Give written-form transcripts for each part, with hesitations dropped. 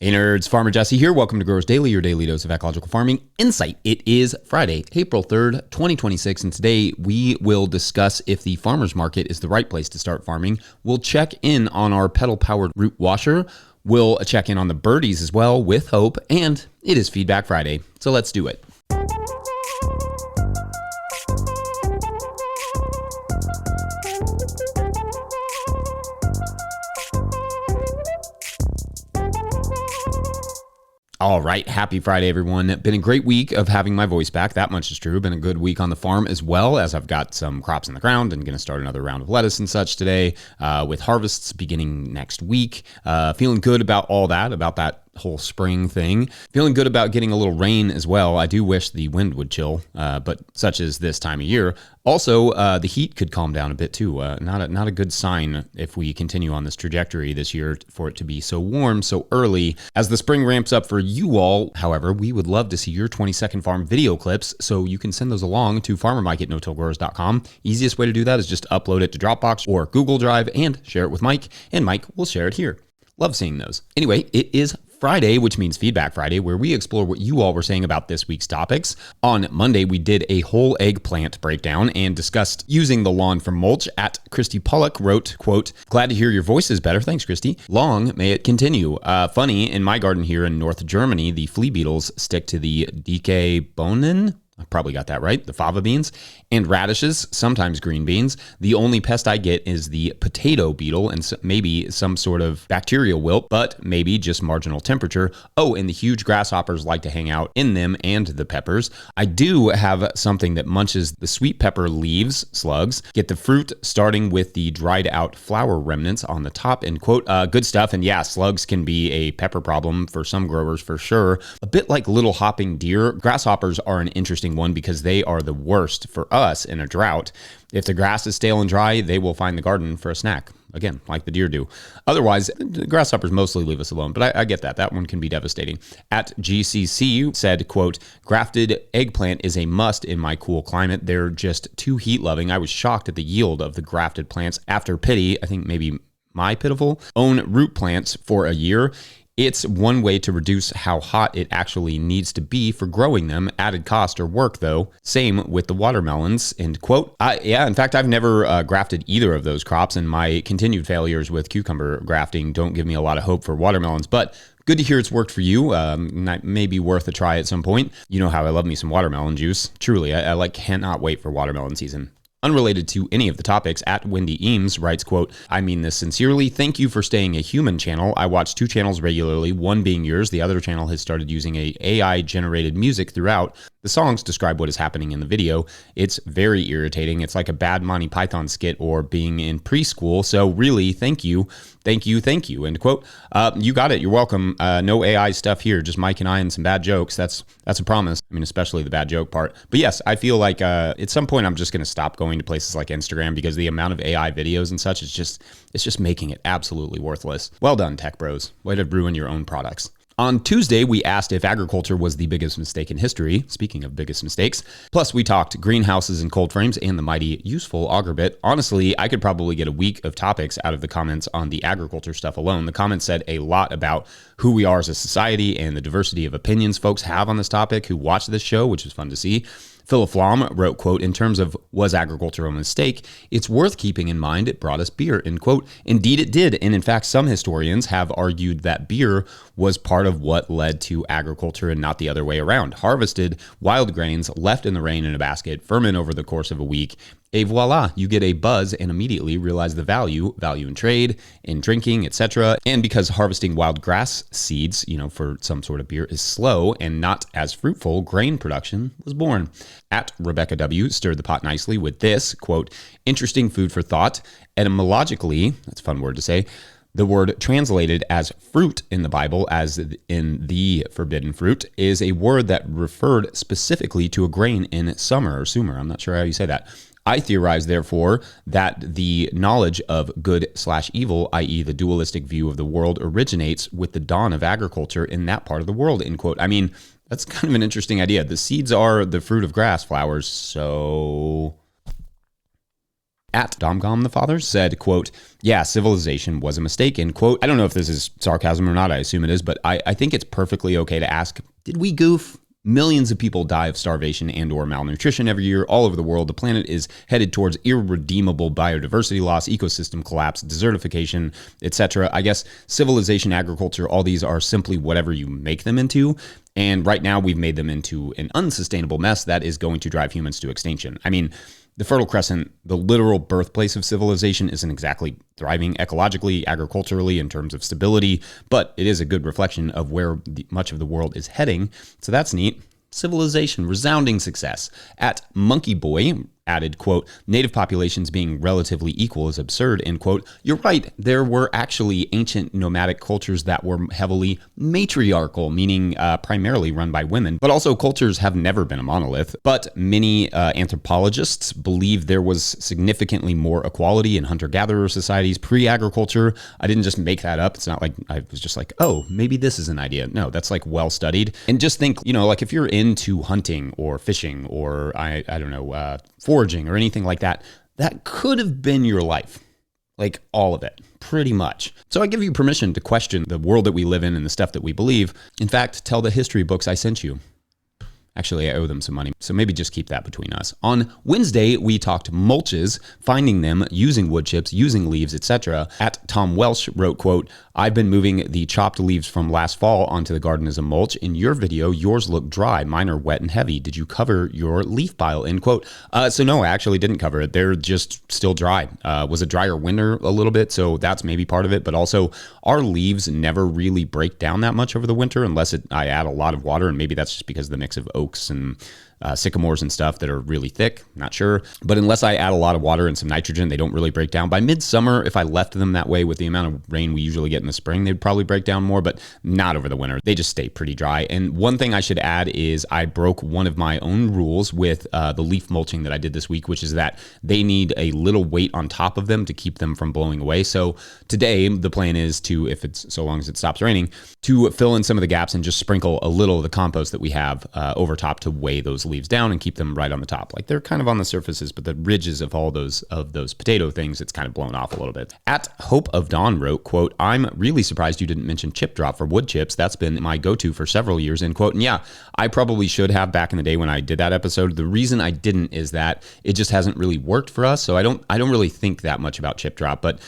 Hey nerds, Farmer Jesse here. Welcome to Growers Daily, your daily dose of ecological farming insight. It is Friday, April 3rd, 2026, and today we will discuss if the farmer's market is the right place to start farming. We'll check in on our pedal-powered root washer. We'll check in on the birdies as well with Hope, and it is Feedback Friday, so let's do it. All right, happy Friday, everyone. Been a great week of having my voice back. That much is true. Been a good week on the farm as well, as I've got some crops in the ground and going to start another round of lettuce and such today with harvests beginning next week. Feeling good about all that, about that whole spring thing. Feeling good about getting a little rain as well. I do wish the wind would chill, but such is this time of year. Also, the heat could calm down a bit too. Not a good sign if we continue on this trajectory this year for it to be so warm so early. As the spring ramps up for you all, however, we would love to see your 20-second farm video clips, so you can send those along to farmermike@no-tillgrowers.com. Easiest way to do that is just upload it to Dropbox or Google Drive and share it with Mike, and Mike will share it here. Love seeing those. Anyway, it is Friday, which means Feedback Friday, where we explore what you all were saying about this week's topics. On Monday, we did a whole eggplant breakdown and discussed using the lawn for mulch. At Christy Pollock wrote, quote, "Glad to hear your voice is better. Thanks, Christy. Long may it continue." Funny, in my garden here in North Germany, the flea beetles stick to the DK Bohnen. I probably got that right, the fava beans, and radishes, sometimes green beans. The only pest I get is the potato beetle and maybe some sort of bacterial wilt, but maybe just marginal temperature. Oh, and the huge grasshoppers like to hang out in them and the peppers. I do have something that munches the sweet pepper leaves, slugs, get the fruit starting with the dried out flower remnants on the top, end quote. Good stuff. And yeah, slugs can be a pepper problem for some growers for sure. A bit like little hopping deer, grasshoppers are an interesting one because they are the worst for us in a drought. If the grass is stale and dry, they will find the garden for a snack. Again, like the deer do. Otherwise, the grasshoppers mostly leave us alone, but I get that. That one can be devastating. At GCC said, quote, "Grafted eggplant is a must in my cool climate. They're just too heat loving. I was shocked at the yield of the grafted plants after Pity, I think maybe my pitiful, own root plants for a year. It's one way to reduce how hot it actually needs to be for growing them. Added cost or work, though. Same with the watermelons," end quote. Yeah, in fact, I've never grafted either of those crops, and my continued failures with cucumber grafting don't give me a lot of hope for watermelons, but good to hear it's worked for you. Maybe worth a try at some point. You know how I love me some watermelon juice. Truly, I cannot wait for watermelon season. Unrelated to any of the topics, at Wendy Eames writes, quote, "I mean this sincerely. Thank you for staying a human channel. I watch two channels regularly, one being yours. The other channel has started using a AI-generated music throughout. The songs describe what is happening in the video. It's very irritating. It's like a bad Monty Python skit or being in preschool. So really, thank you, end quote. You got it. You're welcome. No AI stuff here. Just Mike and I and some bad jokes. That's a promise. I mean, especially the bad joke part. But yes, I feel like at some point I'm just going to stop going to places like Instagram because the amount of AI videos and such is just making it absolutely worthless. Well done, tech bros. Way to ruin your own products. On Tuesday, we asked if agriculture was the biggest mistake in history. Speaking of biggest mistakes. Plus, we talked greenhouses and cold frames and the mighty useful auger bit. Honestly, I could probably get a week of topics out of the comments on the agriculture stuff alone. The comments said a lot about who we are as a society and the diversity of opinions folks have on this topic who watch this show, which is fun to see. Philip Flom wrote, quote, "In terms of was agriculture a mistake, it's worth keeping in mind it brought us beer," end quote. Indeed it did. And in fact, some historians have argued that beer was part of what led to agriculture and not the other way around. Harvested wild grains left in the rain in a basket, ferment over the course of a week, et voila, you get a buzz and immediately realize the value in trade, in drinking, etc. And because harvesting wild grass seeds, for some sort of beer is slow and not as fruitful, grain production was born. At Rebecca W. stirred the pot nicely with this, quote, "Interesting food for thought. Etymologically," that's a fun word to say, "the word translated as fruit in the Bible, as in the forbidden fruit, is a word that referred specifically to a grain in summer or sumer." I'm not sure how you say that. I theorize, therefore, that the knowledge of good/evil, i.e. the dualistic view of the world, originates with the dawn of agriculture in that part of the world, end quote. I mean, that's kind of an interesting idea. The seeds are the fruit of grass flowers, so At Domgom the Father said, quote, yeah, civilization was a mistake, end quote. I don't know if this is sarcasm or not. I assume it is, but I think it's perfectly okay to ask, did we goof? Millions of people die of starvation and or malnutrition every year all over the world. The planet is headed towards irredeemable biodiversity loss, ecosystem collapse, desertification, etc. I guess civilization, agriculture, all these are simply whatever you make them into. And right now we've made them into an unsustainable mess that is going to drive humans to extinction. I mean, the Fertile Crescent, the literal birthplace of civilization, isn't exactly thriving ecologically, agriculturally, in terms of stability, but it is a good reflection of where much of the world is heading. So that's neat. Civilization, resounding success. At Monkey Boy added, quote, native populations being relatively equal is absurd, end quote. You're right. There were actually ancient nomadic cultures that were heavily matriarchal, meaning primarily run by women, but also cultures have never been a monolith. But many anthropologists believe there was significantly more equality in hunter-gatherer societies pre-agriculture. I didn't just make that up. It's not like I was just like, oh, maybe this is an idea. No, that's like well studied. And just think, like if you're into hunting or fishing or I don't know, foraging or anything like that, that could have been your life. Like all of it, pretty much. So I give you permission to question the world that we live in and the stuff that we believe. In fact, tell the history books I sent you. Actually, I owe them some money, so maybe just keep that between us. On Wednesday, we talked mulches, finding them, using wood chips, using leaves, etc. At Tom Welsh wrote, quote, I've been moving the chopped leaves from last fall onto the garden as a mulch. In your video, yours look dry. Mine are wet and heavy. Did you cover your leaf pile, end quote? So no, I actually didn't cover it. They're just still dry. Was a drier winter a little bit, so that's maybe part of it. But also, our leaves never really break down that much over the winter unless I add a lot of water, and maybe that's just because of the mix of oaks and sycamores and stuff that are really thick. Not sure. But unless I add a lot of water and some nitrogen, they don't really break down. By midsummer, if I left them that way with the amount of rain we usually get in the spring, they'd probably break down more, but not over the winter. They just stay pretty dry. And one thing I should add is I broke one of my own rules with the leaf mulching that I did this week, which is that they need a little weight on top of them to keep them from blowing away. So today, the plan is to, so long as it stops raining, to fill in some of the gaps and just sprinkle a little of the compost that we have over top to weigh those leaves down and keep them right on the top. Like they're kind of on the surfaces, but the ridges of all those potato things, it's kind of blown off a little bit. At Hope of Dawn wrote, quote, I'm really surprised you didn't mention chip drop for wood chips. That's been my go-to for several years, end quote. And yeah, I probably should have back in the day when I did that episode. The reason I didn't is that it just hasn't really worked for us. So I don't really think that much about chip drop, but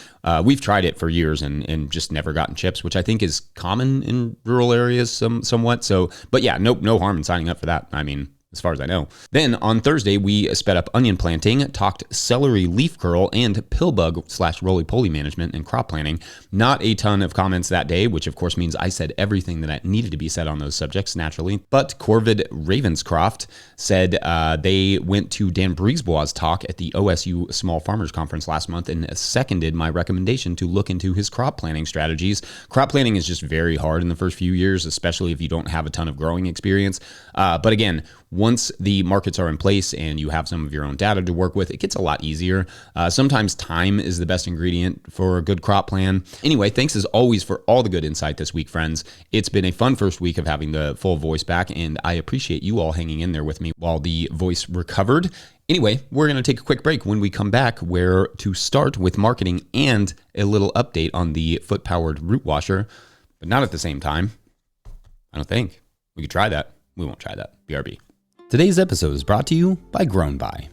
we've tried it for years and just never gotten chips, which I think is common in rural areas somewhat. So, but yeah, no harm in signing up for that. I mean, as far as I know. Then on Thursday, we sped up onion planting, talked celery leaf curl, and pillbug / roly-poly management and crop planting. Not a ton of comments that day, which of course means I said everything that I needed to be said on those subjects naturally. But Corvid Ravenscroft said they went to Dan Brisebois' talk at the OSU Small Farmers Conference last month and seconded my recommendation to look into his crop planting strategies. Crop planting is just very hard in the first few years, especially if you don't have a ton of growing experience. But again, once the markets are in place and you have some of your own data to work with, it gets a lot easier. Sometimes time is the best ingredient for a good crop plan. Anyway, thanks as always for all the good insight this week, friends. It's been a fun first week of having the full voice back, and I appreciate you all hanging in there with me while the voice recovered. Anyway, we're going to take a quick break. When we come back, we're to start with marketing and a little update on the foot-powered root washer, but not at the same time. I don't think. We could try that. We won't try that. BRB. Today's episode is brought to you by Grown By.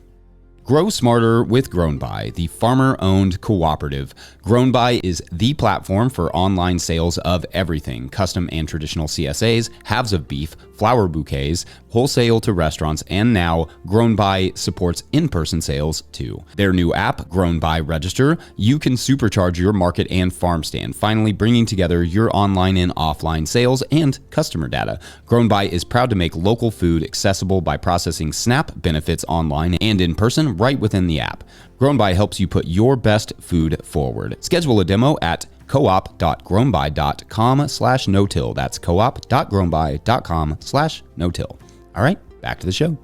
Grow smarter with Grown By, the farmer-owned cooperative. Grown By is the platform for online sales of everything, custom and traditional CSAs, halves of beef, flower bouquets, wholesale to restaurants, and now Grown By supports in-person sales too. Their new app, Grown By Register, you can supercharge your market and farm stand, finally bringing together your online and offline sales and customer data. Grown By is proud to make local food accessible by processing SNAP benefits online and in person right within the app. Grown By helps you put your best food forward. Schedule a demo at coop.grownby.com/no-till. That's coop.grownby.com/no-till. All right, back to the show.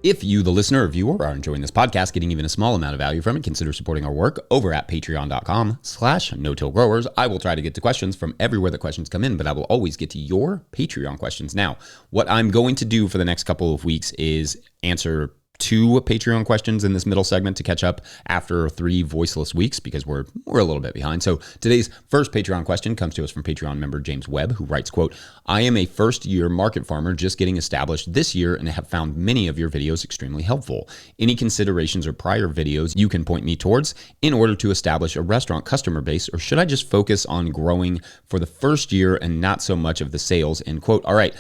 If you, the listener or viewer, are enjoying this podcast, getting even a small amount of value from it, consider supporting our work over at patreon.com/no-till-growers. I will try to get to questions from everywhere that questions come in, but I will always get to your Patreon questions. Now, what I'm going to do for the next couple of weeks is answer 2 Patreon questions in this middle segment to catch up after 3 voiceless weeks because we're a little bit behind. So today's first Patreon question comes to us from Patreon member James Webb, who writes, quote, I am a first-year market farmer just getting established this year and have found many of your videos extremely helpful. Any considerations or prior videos you can point me towards in order to establish a restaurant customer base, or should I just focus on growing for the first year and not so much of the sales, end quote. All right.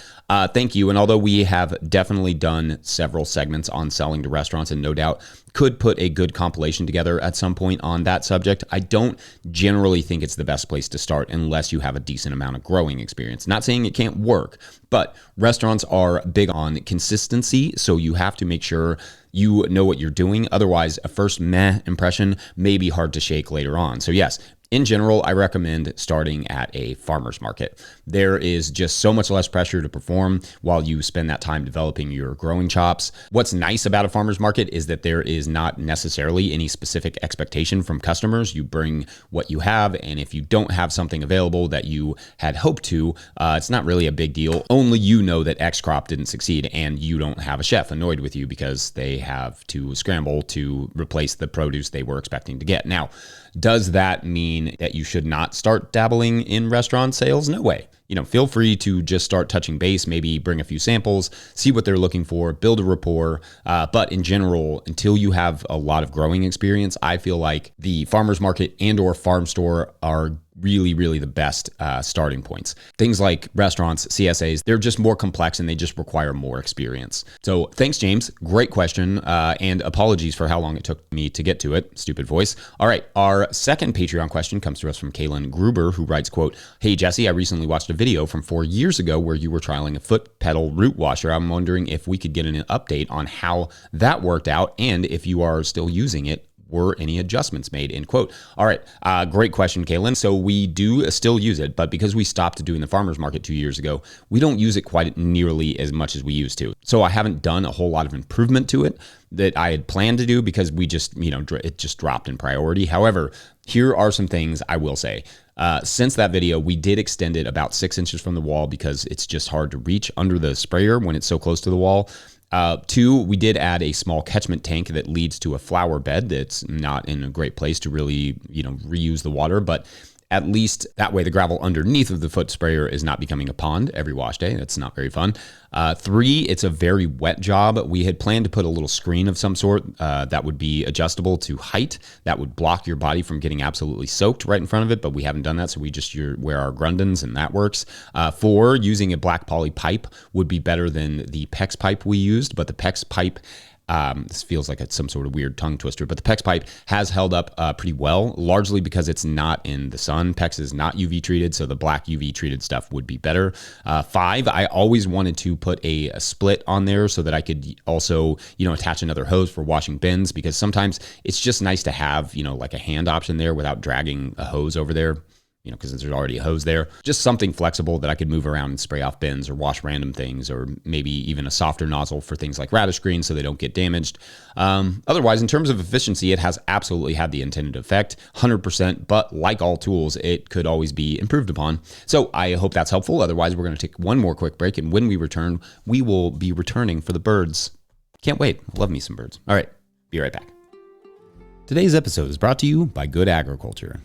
Thank you. And although we have definitely done several segments on selling to restaurants and no doubt could put a good compilation together at some point on that subject, I don't generally think it's the best place to start unless you have a decent amount of growing experience. Not saying it can't work, but restaurants are big on consistency, so you have to make sure you know what you're doing. Otherwise, a first meh impression may be hard to shake later on. So yes, in general, I recommend starting at a farmer's market. There is just so much less pressure to perform while you spend that time developing your growing chops. What's nice about a farmer's market is that there is not necessarily any specific expectation from customers. You bring what you have, and if you don't have something available that you had hoped to, it's not really a big deal. Only you know that X crop didn't succeed, and you don't have a chef annoyed with you because they have to scramble to replace the produce they were expecting to get. Now, does that mean that you should not start dabbling in restaurant sales? No way. Feel free to just start touching base, maybe bring a few samples, see what they're looking for, build a rapport. But in general, until you have a lot of growing experience, I feel like the farmer's market and or farm store are really the best starting points. Things like restaurants, CSAs, they're just more complex and they just require more experience. So thanks, James. Great question. And apologies for how long it took me to get to it. Stupid voice. All right. Our second Patreon question comes to us from Kaylin Gruber, who writes, quote, hey, Jesse, I recently watched a video from 4 years ago where you were trialing a foot pedal root washer. I'm wondering if we could get an update on how that worked out and if you are still using it. Were any adjustments made, end quote. All right. Great question, Kaylin. So we do still use it, but because we stopped doing the farmer's market 2 years ago, we don't use it quite nearly as much as we used to. So I haven't done a whole lot of improvement to it that I had planned to do because we just, it just dropped in priority. However, here are some things I will say. Since that video, we did extend it about 6 inches from the wall because it's just hard to reach under the sprayer when it's so close to the wall. 2, we did add a small catchment tank that leads to a flower bed that's not in a great place to really, reuse the water, but at least that way the gravel underneath of the foot sprayer is not becoming a pond every wash day. That's not very fun. 3, it's a very wet job. We had planned to put a little screen of some sort that would be adjustable to height that would block your body from getting absolutely soaked right in front of it, but we haven't done that, so we just wear our Grundens and that works. 4, using a black poly pipe would be better than the PEX pipe we used, but the PEX pipe this feels like it's some sort of weird tongue twister, but the PEX pipe has held up pretty well, largely because it's not in the sun. PEX is not UV treated, so the black UV treated stuff would be better. 5, I always wanted to put a split on there so that I could also, attach another hose for washing bins, because sometimes it's just nice to have, like a hand option there without dragging a hose over there. Because there's already a hose there. Just something flexible that I could move around and spray off bins or wash random things, or maybe even a softer nozzle for things like radish greens so they don't get damaged. Otherwise, in terms of efficiency, it has absolutely had the intended effect, 100%, but like all tools, it could always be improved upon. So I hope that's helpful. Otherwise, we're going to take one more quick break, and when we return, we will be returning for the birds. Can't wait. Love me some birds. All right, be right back. Today's episode is brought to you by Good Agriculture.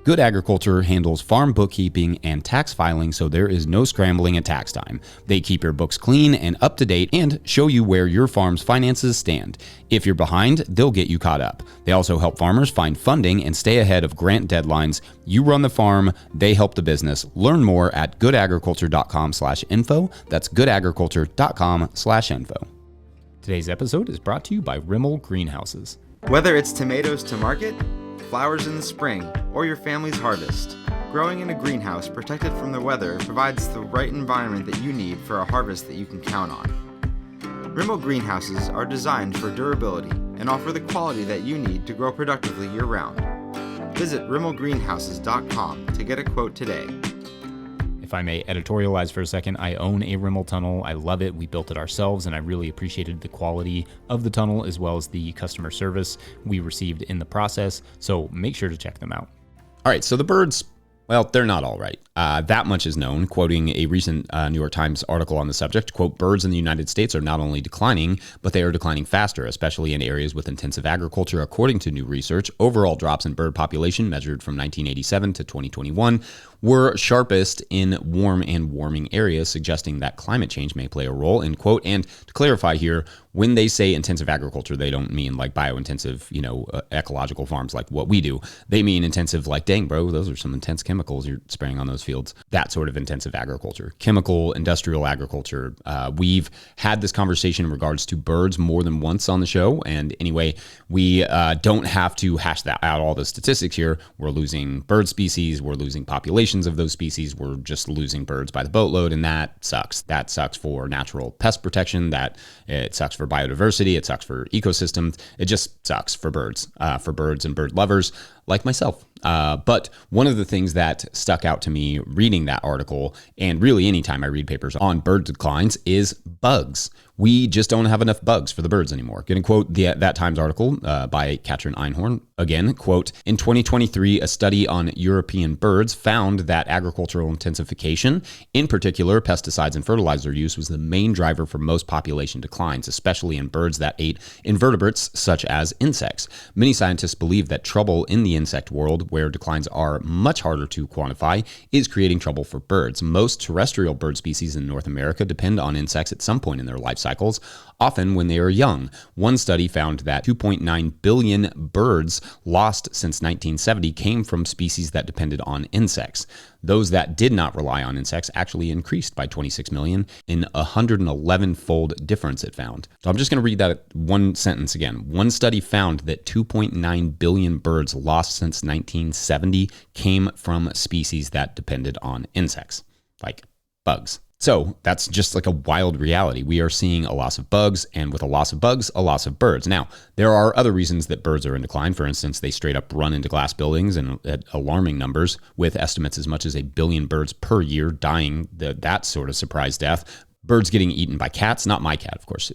Good Agriculture handles farm bookkeeping and tax filing, so there is no scrambling at tax time. They keep your books clean and up to date and show you where your farm's finances stand. If you're behind, they'll get you caught up. They also help farmers find funding and stay ahead of grant deadlines. You run the farm, they help the business. Learn more at goodagriculture.com/info. That's goodagriculture.com/info. Today's episode is brought to you by Rimmel Greenhouses. Whether it's tomatoes to market, flowers in the spring, or your family's harvest, growing in a greenhouse protected from the weather provides the right environment that you need for a harvest that you can count on. Rimmel greenhouses are designed for durability and offer the quality that you need to grow productively year-round. Visit rimmelgreenhouses.com to get a quote today. If I may editorialize for a second, I own a Rimmel tunnel. I love it. We built it ourselves, and I really appreciated the quality of the tunnel as well as the customer service we received in the process. So make sure to check them out. All right, so the birds Well, they're not all right. That much is known. Quoting a recent New York Times article on the subject, quote, birds in the United States are not only declining, but they are declining faster, especially in areas with intensive agriculture. According to new research, overall drops in bird population measured from 1987 to 2021 were sharpest in warm and warming areas, suggesting that climate change may play a role, end quote. And to clarify here, when they say intensive agriculture, they don't mean like biointensive, ecological farms like what we do. They mean intensive like, dang, bro, those are some intense chemicals you're spraying on those fields. That sort of intensive agriculture, chemical, industrial agriculture. We've had this conversation in regards to birds more than once on the show. And anyway, we don't have to hash that out, all the statistics here. We're losing bird species. We're losing populations of those species. We're just losing birds by the boatload. And that sucks. That sucks for natural pest protection. That it sucks for biodiversity. It sucks for ecosystems. It just sucks for birds and bird lovers like myself. But one of the things that stuck out to me reading that article, and really anytime I read papers on bird declines, is bugs. We just don't have enough bugs for the birds anymore. Going to quote that Times article by Katrin Einhorn again, quote, in 2023, a study on European birds found that agricultural intensification, in particular pesticides and fertilizer use, was the main driver for most population declines, especially in birds that ate invertebrates such as insects. Many scientists believe that trouble in the insect world, where declines are much harder to quantify, is creating trouble for birds. Most terrestrial bird species in North America depend on insects at some point in their life cycles, often when they are young. One study found that 2.9 billion birds lost since 1970 came from species that depended on insects. Those that did not rely on insects actually increased by 26 million in a 111-fold difference, it found. So I'm just going to read that one sentence again. One study found that 2.9 billion birds lost since 1970 came from species that depended on insects, like bugs. So that's just like a wild reality. We are seeing a loss of bugs, and with a loss of bugs, a loss of birds. Now, there are other reasons that birds are in decline. For instance, they straight up run into glass buildings and at alarming numbers, with estimates as much as 1 billion birds per year dying, that sort of surprise death. Birds getting eaten by cats, not my cat, of course.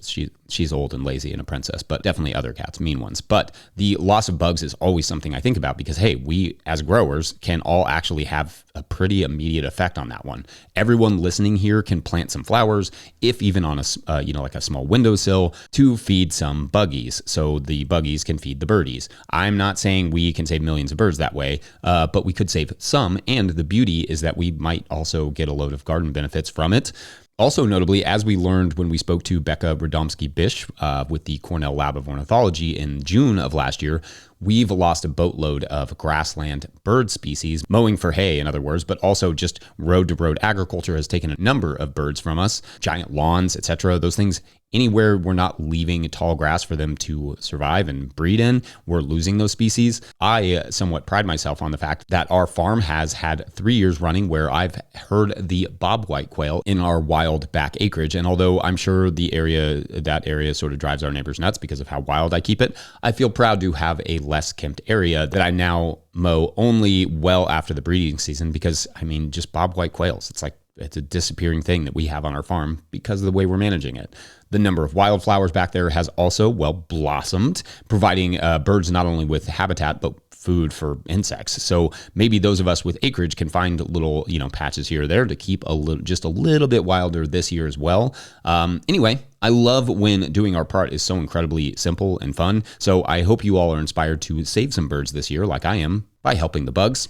She's old and lazy and a princess, but definitely other cats, mean ones. But the loss of bugs is always something I think about because, hey, we as growers can all actually have a pretty immediate effect on that one. Everyone listening here can plant some flowers, if even on like a small windowsill, to feed some buggies, so the buggies can feed the birdies. I'm not saying we can save millions of birds that way, but we could save some, and the beauty is that we might also get a load of garden benefits from it. Also notably, as we learned when we spoke to Becca Radomski-Bish with the Cornell Lab of Ornithology in June of last year, we've lost a boatload of grassland bird species, mowing for hay, in other words, but also just road-to-road agriculture has taken a number of birds from us, giant lawns, etc. Those things, anywhere we're not leaving tall grass for them to survive and breed in, we're losing those species. I somewhat pride myself on the fact that our farm has had 3 years running where I've heard the bobwhite quail in our wild back acreage. And although I'm sure that area sort of drives our neighbors nuts because of how wild I keep it, I feel proud to have a less kempt area that I now mow only well after the breeding season because, just bobwhite quails. It's a disappearing thing that we have on our farm because of the way we're managing it. The number of wildflowers back there has also, blossomed, providing birds not only with habitat, but food for insects. So maybe those of us with acreage can find little, patches here or there to keep just a little bit wilder this year as well. Anyway, I love when doing our part is so incredibly simple and fun. So I hope you all are inspired to save some birds this year like I am by helping the bugs.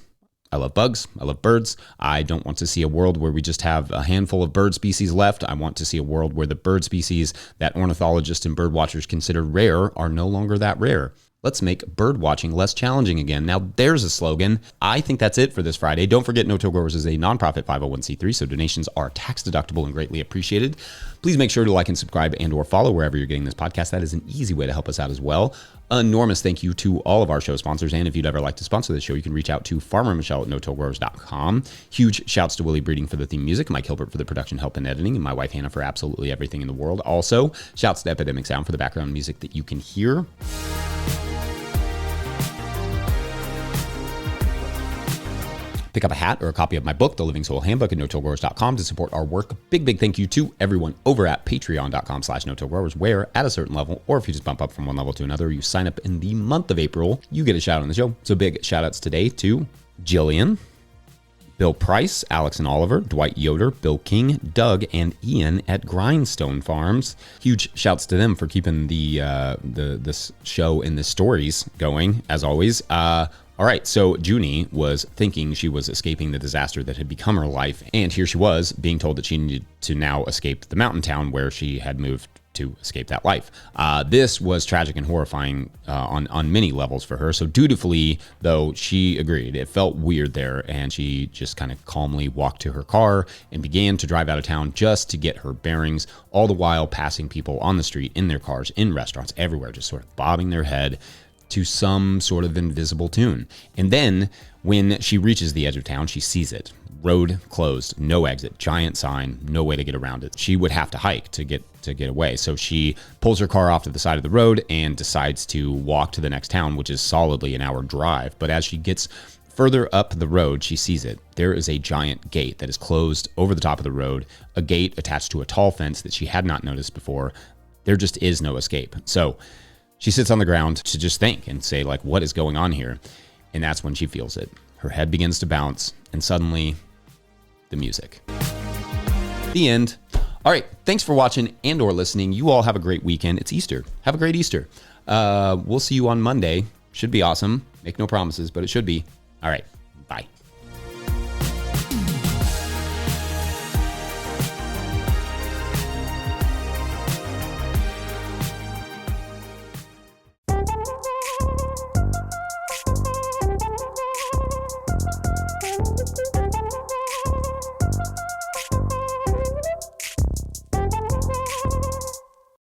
I love bugs. I love birds. I don't want to see a world where we just have a handful of bird species left. I want to see a world where the bird species that ornithologists and bird watchers consider rare are no longer that rare. Let's make bird watching less challenging again. Now, there's a slogan. I think that's it for this Friday. Don't forget, No Till Growers is a nonprofit 501c3, so donations are tax deductible and greatly appreciated. Please make sure to like and subscribe and or follow wherever you're getting this podcast. That is an easy way to help us out as well. Enormous thank you to all of our show sponsors. And if you'd ever like to sponsor this show, you can reach out to Farmer Michelle at notillgrowers.com. Huge shouts to Willie Breeding for the theme music, Mike Hilbert for the production help and editing, and my wife Hannah for absolutely everything in the world. Also, shouts to Epidemic Sound for the background music that you can hear. Pick up a hat or a copy of my book, The Living Soil Handbook, at notillgrowers.com to support our work. Big thank you to everyone over at patreon.com/notillgrowers, where at a certain level, or if you just bump up from one level to another, you sign up in the month of April, you get a shout out on the show. So big shout outs today to Jillian, Bill Price, Alex and Oliver, Dwight Yoder, Bill King, Doug, and Ian at Grindstone Farms. Huge shouts to them for keeping this show and the stories going, as always. All right, so Junie was thinking she was escaping the disaster that had become her life, and here she was being told that she needed to now escape the mountain town where she had moved to escape that life. This was tragic and horrifying on many levels for her. So dutifully, though, she agreed. It felt weird there, and she just kind of calmly walked to her car and began to drive out of town just to get her bearings, all the while passing people on the street, in their cars, in restaurants, everywhere, just sort of bobbing their head to some sort of invisible tune. And then when she reaches the edge of town, she sees it. Road closed, no exit, giant sign, no way to get around it. She would have to hike to get away. So she pulls her car off to the side of the road and decides to walk to the next town, which is solidly an hour drive. But as she gets further up the road, she sees it. There is a giant gate that is closed over the top of the road, a gate attached to a tall fence that she had not noticed before. There just is no escape. So she sits on the ground to just think and say, like, what is going on here? And that's when she feels it. Her head begins to bounce, and suddenly, the music. The end. All right, thanks for watching and or listening. You all have a great weekend. It's Easter. Have a great Easter. We'll see you on Monday. Should be awesome. Make no promises, but it should be. All right.